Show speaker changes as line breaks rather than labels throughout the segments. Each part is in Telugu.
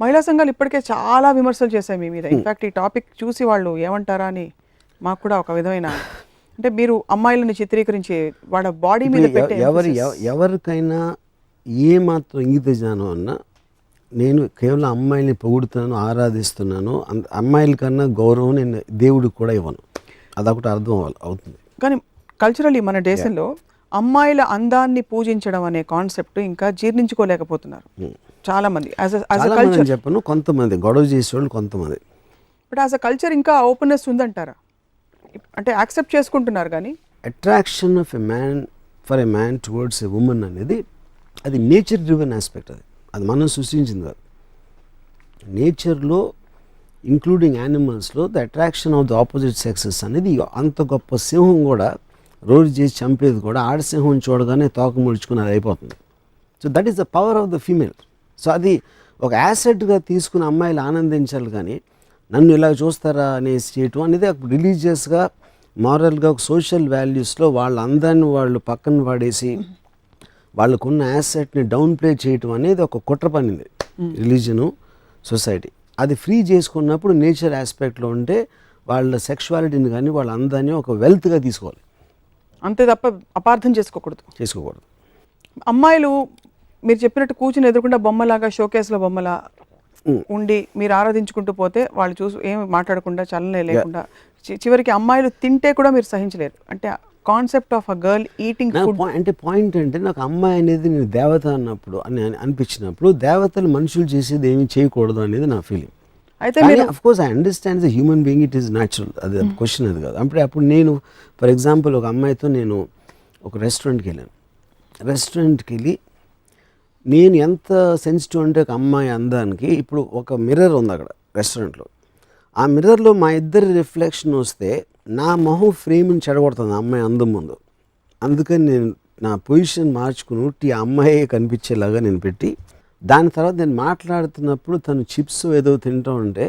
మహిళా సంఘాలు ఇప్పటికే చాలా విమర్శలు చేశాయి మీ మీద. ఇన్ఫాక్ట్ ఈ టాపిక్ చూసి వాళ్ళు ఏమంటారా అని మాకు కూడా ఒక విధమైన, అంటే మీరు అమ్మాయిలను చిత్రీకరించి వాళ్ళ బాడీ మీద పెట్టే
ఎవరికైనా ఏ మాత్రం ఇంగిత జ్ఞానం అన్నా, నేను కేవలం అమ్మాయిని పొగుడుతున్నాను, ఆరాధిస్తున్నాను, అమ్మాయిల కన్నా గౌరవం నేను దేవుడికి కూడా ఇవ్వను, అదొకటి అర్థం అవుతుంది.
కానీ కల్చరల్లీ మన దేశంలో అమ్మాయిల అందాన్ని పూజించడం అనే కాన్సెప్ట్ ఇంకా జీర్ణించుకోలేకపోతున్నారు చాలా మంది.
చెప్పను, కొంతమంది గొడవ చేసేవాళ్ళు కొంతమంది.
బట్ యాజ్ అ కల్చర్ ఇంకా ఓపెన్నెస్ ఉందంటారా? అంటే యాక్సెప్ట్ చేసుకుంటున్నారు కానీ
attraction of a man for a man towards a women అనేది అది నేచర్ డ్రివెన్ ఆస్పెక్ట్. అది మనం సృష్టించింది కాదు. నేచర్లో ఇంక్లూడింగ్ యానిమల్స్లో the attraction of the opposite sexes అనేది అంత గొప్ప సింహం కూడా రోజు చేసి చంపేది కూడా ఆడసింహం చూడగానే తోక ముడుచుకుని అది అయిపోతుంది. So that is the power of the female. So అది ఒక యాసెట్గా తీసుకుని అమ్మాయిలు ఆనందించాలి, కానీ నన్ను ఇలా చూస్తారా అనేసి చేయటం అనేది రిలీజియస్గా, మారల్గా, ఒక సోషల్ వాల్యూస్లో వాళ్ళ అందాన్ని వాళ్ళు పక్కన పడేసి వాళ్ళకున్న యాసెట్ని డౌన్ ప్లే చేయటం అనేది ఒక కుట్ర పనింది రిలీజను, సొసైటీ. అది ఫ్రీ చేసుకున్నప్పుడు నేచర్ ఆస్పెక్ట్లో ఉంటే వాళ్ళ సెక్షువాలిటీని కానీ వాళ్ళ అందాన్ని ఒక వెల్త్గా తీసుకోవాలి,
అంతే తప్ప అపార్థం చేసుకోకూడదు. అమ్మాయిలు మీరు చెప్పినట్టు కూర్చుని ఎదురుకుండా బొమ్మలాగా, షోకేస్లో బొమ్మలా ఉండి మీరు ఆరాధించుకుంటూ పోతే వాళ్ళు చూసి ఏమి మాట్లాడకుండా, చలనే లేకుండా, చివరికి అమ్మాయిలు తింటే కూడా మీరు సహించలేరు. అంటే concept of a girl eating food
అంటే పాయింట్ అంటే, నాకు అమ్మాయి అనేది నేను దేవత అన్నప్పుడు అనిపించినప్పుడు, దేవతలు మనుషులు చేసేది ఏమీ చేయకూడదు అనేది నా ఫీలింగ్. అయితే of course I understand the human being, it is natural, అది క్వశ్చన్ అది కాదు. అప్పుడు నేను ఫర్ ఎగ్జాంపుల్ ఒక అమ్మాయితో నేను ఒక రెస్టారెంట్కి వెళ్ళాను. రెస్టారెంట్కి వెళ్ళి నేను ఎంత సెన్సిటివ్ అంటే ఒక అమ్మాయి అందానికి, ఇప్పుడు ఒక మిర్రర్ ఉంది అక్కడ రెస్టారెంట్లో, ఆ మిర్రర్లో మా ఇద్దరి రిఫ్లెక్షన్ వస్తే నా మొహం ఫ్రేమ్ని చెడగొడుతుంది అమ్మాయి అందం ముందు. అందుకని నేను నా పొజిషన్ మార్చుకుని ఆ అమ్మాయి కనిపించేలాగా నేను పెట్టి, దాని తర్వాత నేను మాట్లాడుతున్నప్పుడు తను చిప్స్ ఏదో తింటూ ఉంటే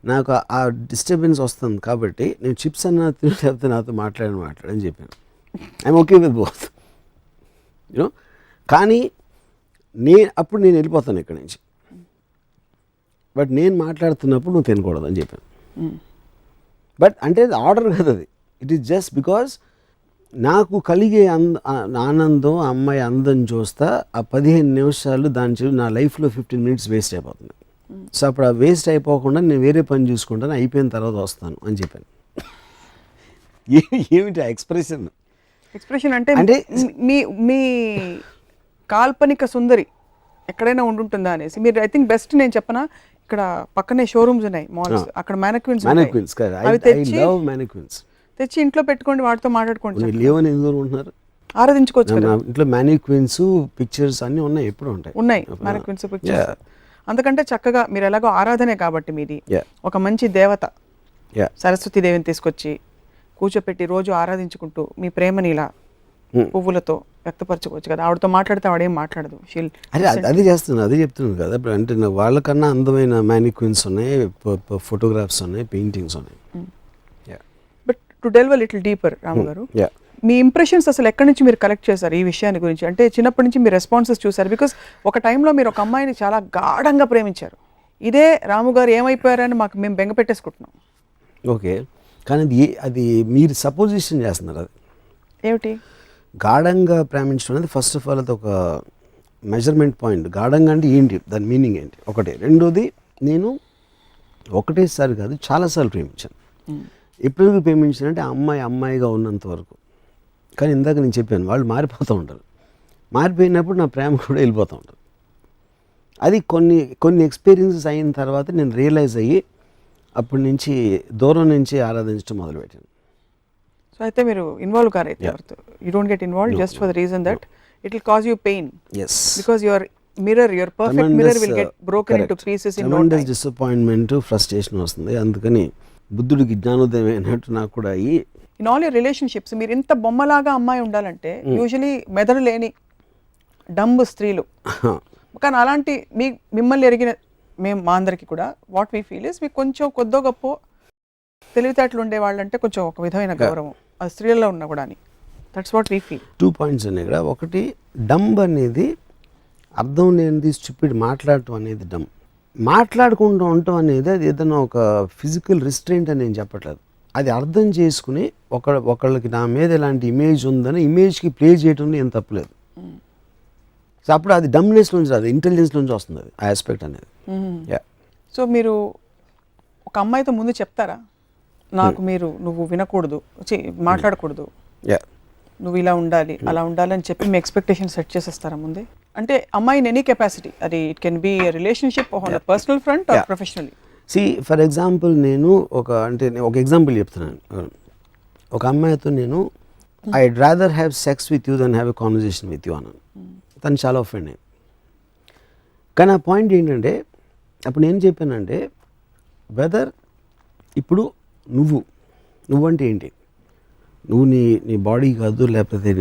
నాకు ఆ డిస్టర్బెన్స్ వస్తుంది, కాబట్టి నేను చిప్స్ అన్న తింటే నాతో మాట్లాడని చెప్పాను. I'm okay with both you know. కానీ అప్పుడు నేను వెళ్ళిపోతాను ఇక్కడి నుంచి, బట్ నేను మాట్లాడుతున్నప్పుడు నువ్వు తినకూడదు అని చెప్పాను. బట్ అంటే ఆర్డర్ కదా అది, ఇట్ ఈస్ జస్ట్ బికాజ్ నాకు కలిగే ఆనందం, అమ్మాయి అందం చూస్తా ఆ 15 నిమిషాలు దాని నా లైఫ్లో 15 మినిట్స్ వేస్ట్ అయిపోతుంది. సో అప్పుడు ఆ వేస్ట్ అయిపోకుండా నేను వేరే పని చూసుకుంటాను, అయిపోయిన తర్వాత వస్తాను అని చెప్పాను. ఏమిటి ఆ ఎక్స్ప్రెషన్
అంటే మీ కాల్పనిక సుందరి ఎక్కడైనా ఉంటుందా అనేసి మీరు, ఐ థింక్ బెస్ట్ నేను చెప్పనా, ఇక్కడ పక్కనే షోరూమ్స్ ఉన్నాయి, మాల్స్, అక్కడ మ్యానక్విన్స్ తెచ్చి ఇంట్లో పెట్టుకోండి, వాటితో మాట్లాడుకోండి.
లేవని ఎందుకు ఉంటున్నారు,
ఆరాధించుకోవచ్చు.
ఇంట్లో మ్యానక్విన్స్, పిక్చర్స్ అన్నీ ఉన్నాయి, ఎప్పుడు ఉన్నాయి
మ్యానక్విన్స్, పిక్చర్స్. అందుకంటే చక్కగా మీరు ఎలాగో ఆరాధనే కాబట్టి మీది ఒక మంచి దేవత సరస్వతి దేవిని తీసుకొచ్చి కూర్చోపెట్టి రోజు ఆరాధించుకుంటూ మీ ప్రేమని ఇలా పువ్వులతో వ్యక్తపరచుకోవచ్చు కదా. ఆవిడతో మాట్లాడితే ఆవిడేం మాట్లాడదు.
అది చేస్తున్నాను, అదే చెప్తున్నాను కదా. అంటే వాళ్ళకన్నా అందమైన మ్యానిక్విన్స్ ఉన్నాయి, ఫోటోగ్రాఫ్స్ ఉన్నాయి, పెయింటింగ్స్ ఉన్నాయి.
But to delve a little deeper Ramu garu, మీ ఇంప్రెషన్స్ అసలు ఎక్కడి నుంచి మీరు కలెక్ట్ చేశారు ఈ విషయాన్ని గురించి? అంటే చిన్నప్పటి నుంచి మీరు రెస్పాన్సెస్ చూసారు, బికాస్ ఒక టైంలో మీరు ఒక అమ్మాయిని చాలా గాఢంగా ప్రేమించారు. ఇదే రాము గారు ఏమైపోయారని మేము బెంగ పెట్టేసుకుంటున్నాం.
ఓకే, కానీ అది మీరు సపోజిషన్ చేస్తున్నారు. అది
ఏమిటి
గాఢంగా ప్రేమించడం అనేది? ఫస్ట్ ఆఫ్ ఆల్ అది ఒక మెజర్మెంట్ పాయింట్. గాఢంగా అంటే ఏంటి, దాని మీనింగ్ ఏంటి ఒకటి. రెండోది, నేను ఒకటేసారి కాదు చాలాసార్లు ప్రేమించాను. ఎప్పుడు ప్రేమించానంటే అమ్మాయిగా ఉన్నంత వరకు. కానీ ఇందాక నేను చెప్పాను, వాళ్ళు మారిపోతూ ఉంటారు. మారిపోయినప్పుడు నా ప్రేమ కూడా వెళ్ళిపోతూ ఉంటుంది. అది కొన్ని ఎక్స్పీరియన్సెస్ అయిన తర్వాత నేను రియలైజ్ అయ్యి అప్పటి నుంచి దూరం నుంచి ఆరాధించడం మొదలుపెట్టాను.
సో అయితే మీరు ఇన్వాల్వ్ కారైతే you don't get involve just for the reason that it will cause you pain.
Yes,
because your mirror, your perfect mirror will get broken into pieces in no time.
Disappointment, frustration వస్తుంది. అందుకని బుద్ధుడికి జ్ఞానోదయం అయినట్టు నాకు కూడా అయ్యి
ఇన్ ఆల్ యువర్ రిలేషన్షిప్స్ మీరు ఇంత బొమ్మలాగా అమ్మాయి ఉండాలంటే యూజువలీ మెదడు లేని డంబ్ స్త్రీలు. కానీ అలాంటి మిమ్మల్ని ఎరిగిన మా అందరికీ కూడా వాట్ వీ ఫీల్ ఇస్ మీకు కొంచెం కొద్దో గొప్ప తెలివితేటలు ఉండే వాళ్ళంటే కొంచెం ఒక విధమైన గౌరవం అది స్త్రీలలో ఉన్నా కూడా అని. That's what we feel.
2 points ఉన్నాయి ఇక్కడ. ఒకటి, డంబ్ అనేది అర్థం లేనిది, స్టూపిడ్ మాట్లాడటం అనేది డంబ్. మాట్లాడుకుంటూ ఉండటం అనేది అది ఏదైనా ఒక ఫిజికల్ రిస్ట్రెయింట్ అని నేను చెప్పట్లేదు. అది అర్థం చేసుకుని ఒకళ్ళకి నా మీద ఇలాంటి ఇమేజ్ ఉందని ఇమేజ్కి ప్లే చేయడంలో ఏం తప్పలేదు. సో అప్పుడు అది డమ్నెస్ నుంచి రాదు, ఇంటెలిజెన్స్ నుంచి వస్తుంది అది ఆ ఆస్పెక్ట్ అనేది.
సో మీరు ఒక అమ్మాయితో ముందు చెప్తారా, నాకు నువ్వు వినకూడదు, మాట్లాడకూడదు, నువ్వు ఇలా ఉండాలి అలా ఉండాలి అని చెప్పి మీ ఎక్స్పెక్టేషన్ సెట్ చేసేస్తారా ముందే? అంటే అమ్మాయిని ఎనీ కెపాసిటీ, అది it can be relationship on personal front or professionally.
For example నేను ఒక ఎగ్జాంపుల్ చెప్తున్నాను. ఒక అమ్మాయితో నేను I'd rather have sex with you then have a conversation with you అన్నాను. తను చాలా ఒఫెండ్ అయ్యింది. కానీ ఆ పాయింట్ ఏంటంటే అప్పుడు నేను చెప్పానంటే వెదర్ ఇప్పుడు నువ్వంటే ఏంటి, నువ్వు నీ బాడీ కాదు, లేకపోతే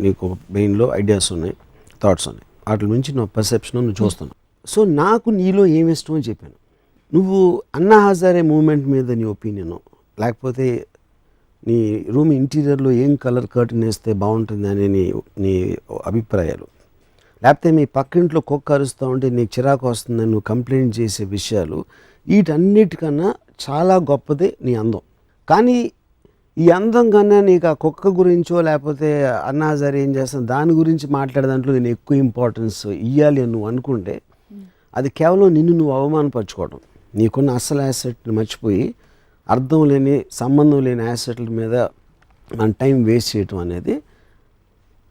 నీకు బ్రెయిన్లో ఐడియాస్ ఉన్నాయి, థాట్స్ ఉన్నాయి, వాటి నుంచి నా పర్సెప్షన్ నువ్వు చూస్తున్నావు. సో నాకు నీలో ఏమి ఇష్టం అని చెప్పాను. నువ్వు అన్నా హజారే మూమెంట్ మీద నీ ఒపీనియను, లేకపోతే నీ రూమ్ ఇంటీరియర్లో ఏం కలర్ కర్టన్ వేస్తే బాగుంటుంది అనే నీ అభిప్రాయాలు, లేకపోతే మీ పక్కింట్లో కుక్క అరుస్తూ ఉంటే నీకు చిరాకు వస్తుందని నువ్వు కంప్లైంట్ చేసే విషయాలు, వీటన్నిటికన్నా చాలా గొప్పది నీ అందం. కానీ ఈ అందం కన్నా నీకు ఆ కుక్క గురించో లేకపోతే అన్నా హజారే ఏం చేస్తాను దాని గురించి మాట్లాడే దాంట్లో నేను ఎక్కువ ఇంపార్టెన్స్ ఇవ్వాలి అని నువ్వు అనుకుంటే అది కేవలం నిన్ను నువ్వు అవమానపరచుకోవడం. నీకున్న అసలు యాసెట్ని మర్చిపోయి అర్థం లేని సంబంధం లేని యాసెట్ల మీద మన టైం వేస్ట్ చేయటం అనేది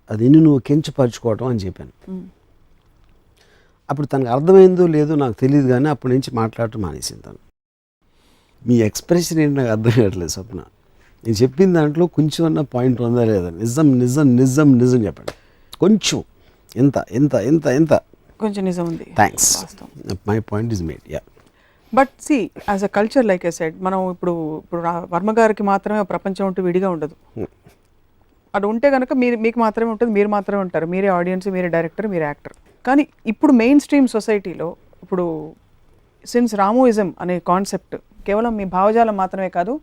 అది నువ్వు కించపరచుకోవటం అని చెప్పాను. అప్పుడు తనకు అర్థమైందో లేదో నాకు తెలియదు, కానీ అప్పటి నుంచి మాట్లాడటం మానేసింది తను. మీ ఎక్స్ప్రెషన్ ఏంటి నాకు అర్థం కావట్లేదు స్వప్న. నేను చెప్పిన దాంట్లో కొంచెం అన్న పాయింట్ ఉందా లేదా? నిజం నిజం నిజం నిజం చెప్పండి. కొంచెం ఎంత ఎంత ఎంత ఎంత
కొంచెం నిజం ఉంది.
Thanks, my point is made. Yeah,
but see as a culture like I said, మనం ఇప్పుడు వర్మ గారికి మాత్రమే ప్రపంచం ఉంటూ విడిగా ఉండదు. అది ఉంటే కనుక మీకు మాత్రమే ఉంటుంది, మీరు మాత్రమే ఉంటారు, మీరే ఆడియన్స్, మీరే డైరెక్టర్, మీరే యాక్టర్. కానీ ఇప్పుడు మెయిన్ స్ట్రీమ్ సొసైటీలో ఇప్పుడు సిన్స్ రామోయిజం అనే కాన్సెప్ట్ కేవలం మీ భావజాలం మాత్రమే కాదు,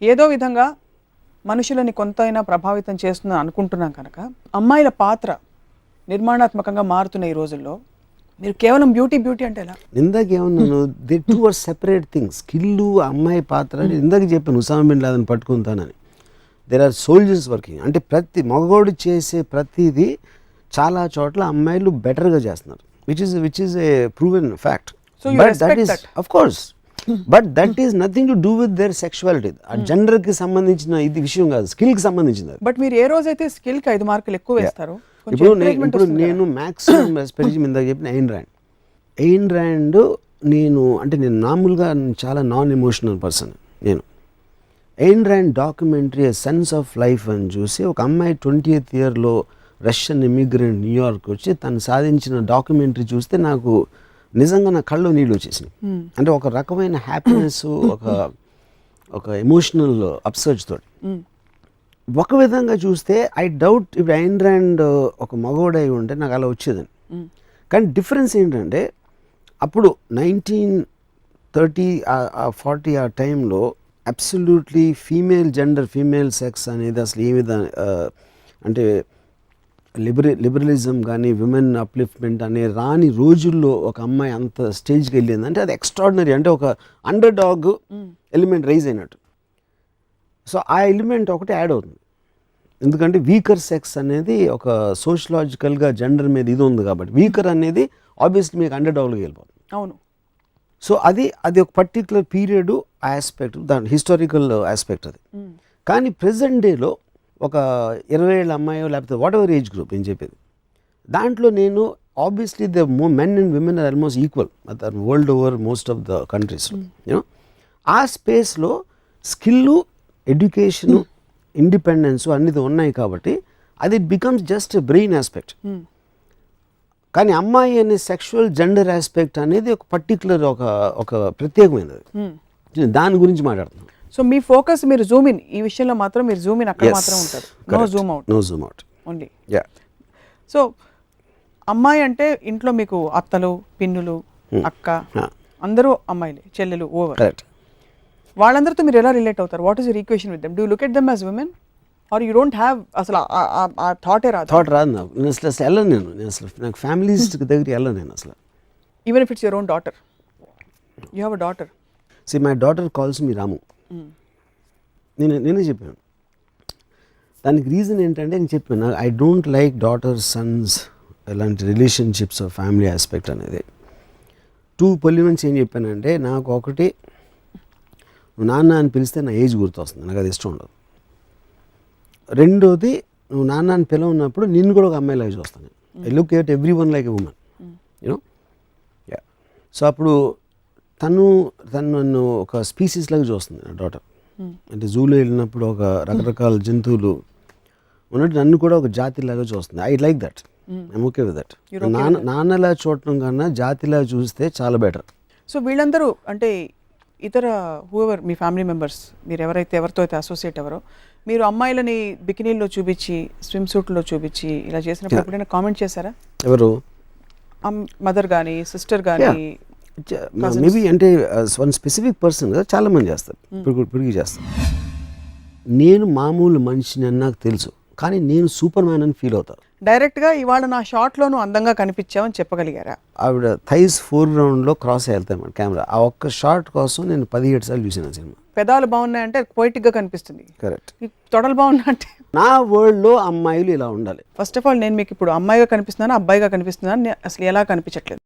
ఏదో విధంగా మనుషులని కొంతైనా ప్రభావితం చేస్తుందని అనుకుంటున్నాం కనుక అమ్మాయిల పాత్ర నిర్మాణాత్మకంగా మారుతున్న ఈ రోజుల్లో మీరు కేవలం బ్యూటీ అంటే ఎలా?
ఇందాక ఏమన్నాను, they two are separate things. స్కిల్లు అమ్మాయి పాత్ర అని ఇందాక చెప్పాను, ఉసామా బిన్ లాదెన్ పట్టుకుంటానని. There are soldiers working. అంటే ప్రతి మగవాడు చేసే ప్రతిదీ చాలా చోట్ల అమ్మాయిలు బెటర్గా చేస్తున్నారు, which is a proven fact. But that is of course, but that is nothing to do with their sexuality. ఆ జెండర్కి సంబంధించిన ఇది విషయం కాదు, స్కిల్కి సంబంధించింది.
బట్ మీరు ఏ రోజైతే స్కిల్కి 5 మార్కులు ఎక్కువ వేస్తారో,
ఇప్పుడు నేను మ్యాక్సిమం రెస్పెక్ట్ ఇందాక చెప్పిన ఎయిన్ ర్యాండ్ నేను మామూలుగా చాలా నాన్ ఎమోషనల్ పర్సన్. నేను Ayn Rand documentary sense of life అని చూసి ఒక అమ్మాయి 20th ఇయర్లో రష్యన్ ఇమిగ్రెంట్ న్యూయార్క్ వచ్చి తను సాధించిన డాక్యుమెంటరీ చూస్తే నాకు నిజంగా నా కళ్ళు నీళ్ళు వచ్చేసినాయి. అంటే ఒక రకమైన హ్యాపీనెస్, ఒక ఎమోషనల్ అప్సర్జ్ తోటి. ఒక విధంగా చూస్తే ఐ డౌట్ ఇప్పుడు ఐన్ ర్యాండ్ ఒక మగోడై ఉంటే నాకు అలా వచ్చేదని. కానీ డిఫరెన్స్ ఏంటంటే అప్పుడు 1930 40 ఆ టైంలో అబ్సల్యూట్లీ ఫీమేల్ సెక్స్ అనేది అసలు ఏ విధంగా అంటే లిబరలిజం కానీ విమెన్ అప్లిఫ్ట్మెంట్ అనే రాని రోజుల్లో ఒక అమ్మాయి అంత స్టేజ్కి వెళ్ళిందంటే అది ఎక్స్ట్రాడినరీ. అంటే ఒక అండర్ డాగ్ ఎలిమెంట్ రైజ్ అయినట్టు. సో ఆ ఎలిమెంట్ ఒకటి యాడ్ అవుతుంది, ఎందుకంటే వీకర్ సెక్స్ అనేది ఒక సోషలాజికల్గా జెండర్ మీద ఇది ఉంది కాబట్టి వీకర్ అనేది ఆబ్వియస్లీ మీకు అండర్ డాగ్లోకి వెళ్ళిపోతుంది.
అవును.
సో అది ఒక పర్టికులర్ పీరియడ్ ఆస్పెక్ట్, దాని హిస్టారికల్ ఆస్పెక్ట్ అది. కానీ ప్రెజెంట్ డేలో ఒక 20 ఏళ్ళ అమ్మాయో లేకపోతే వాట్ ఎవర్ ఏజ్ గ్రూప్ నేను చెప్పేది, దాంట్లో నేను obviously the men and women are almost equal world over most of the countries. You know ఆ స్పేస్లో స్కిల్లు, ఎడ్యుకేషను, ఇండిపెండెన్స్ అన్నీ ఉన్నాయి కాబట్టి అది it becomes just brain aspect. కానీ అమ్మాయి అనే సెక్షువల్ జెండర్ ఆస్పెక్ట్ అనేది ఒక పర్టికులర్ ఒక ప్రత్యేకమైనది. దాని గురించి మాట్లాడుతున్నాం.
సో మీ ఫోకస్ మీరు జూమ్ ఇన్ ఈ విషయంలో మాత్రం మీరు జూమ్ ఇన్ అక్కడ మాత్రం ఉంటారు, no zoom out only. So అమ్మాయి అంటే ఇంట్లో మీకు అత్తలు, పిన్నులు, అక్క అందరూ అమ్మాయిలే, చెల్లెలు ఓవర్. వాళ్ళందరితో మీరు ఎలా రిలేట్ అవుతారు? What is your equation with them? Do you look at them as women or you don't have అసలు ఆ థాటే రాదు?
థాట్ రాదు నాకు. నేను అసలు వెళ్ళను. నేను అసలు నాకు ఫ్యామిలీస్ దగ్గరికి వెళ్ళను నేను అసలు.
Even if it's your own daughter? You have a daughter.
See my daughter calls me Ramu. నేనే చెప్పాను. దానికి రీజన్ ఏంటంటే నేను చెప్పాను, I don't like daughter sons ఇలాంటి రిలేషన్షిప్స్ ఫ్యామిలీ ఆస్పెక్ట్ అనేది. 2 పొలిమెంట్స్ ఏం చెప్పానంటే, నాకు ఒకటి నువ్వు నాన్న అని పిలిస్తే నా ఏజ్ గుర్తొస్తుంది, నాకు అది ఇష్టం ఉండదు. రెండోది, నువ్వు నాన్న అని పిలవన్నప్పుడు నిన్ను కూడా ఒక అమ్మాయిలాగా చూస్తాను. I look at every one like a women, you know. Yeah, so అప్పుడు తను నన్ను ఒక స్పీసీస్ లాగా చూస్తుంది నా డాటర్. అంటే జూలో వెళ్ళినప్పుడు ఒక రకరకాల జంతువులు ఉన్నట్టు నన్ను కూడా ఒక జాతిలాగా చూస్తుంది. I like that, I'm okay with that. నాన్నలా చూడటం కన్నా జాతిలా చూస్తే చాలా బెటర్.
సో వీళ్ళందరూ అంటే ఇతర హూఎవర్ మీ ఫ్యామిలీ మెంబర్స్, మీరు ఎవరితో అయితే అసోసియేట్ ఎవరో, మీరు అమ్మాయిలని బికినీల్లో చూపించి, స్విమ్ సూట్లో చూపించి ఇలా చేసినప్పుడు ఎప్పుడైనా కామెంట్ చేశారా?
ఎవరు?
మదర్ కానీ సిస్టర్ కానీ?
మేబీ అంటే వన్ స్పెసిఫిక్ పర్సన్ కదా, చాలామంది చేస్తారు, ఇప్పటికి చేస్తారు. నేను మామూలు మనిషిని అని నాకు తెలుసు, కానీ నేను సూపర్ మ్యాన్ అని ఫీల్ అవుతాను.
డైరెక్ట్గా ఇవాళ నా షాట్లోనూ అందంగా కనిపించావని చెప్పగలిగారా?
ఆవిడ థైస్ ఫోర్గ్రౌండ్లో క్రాస్ వెళ్తాయి మన కెమెరా. ఆ ఒక్క షాట్ కోసం నేను 17 సార్లు చూసాను సినిమా.
పెదాలు బాగున్నాయంటే పొయిటిక్గా కనిపిస్తుంది.
కరెక్ట్.
తొడలు బాగున్నాయంటే
నా వరల్డ్లో అమ్మాయిలు ఇలా ఉండాలి.
ఫస్ట్ ఆఫ్ ఆల్ నేను మీకు ఇప్పుడు అమ్మాయిగా కనిపిస్తున్నాను, అబ్బాయిగా కనిపిస్తున్నాను, అసలు ఎలా కనిపించట్లేదు.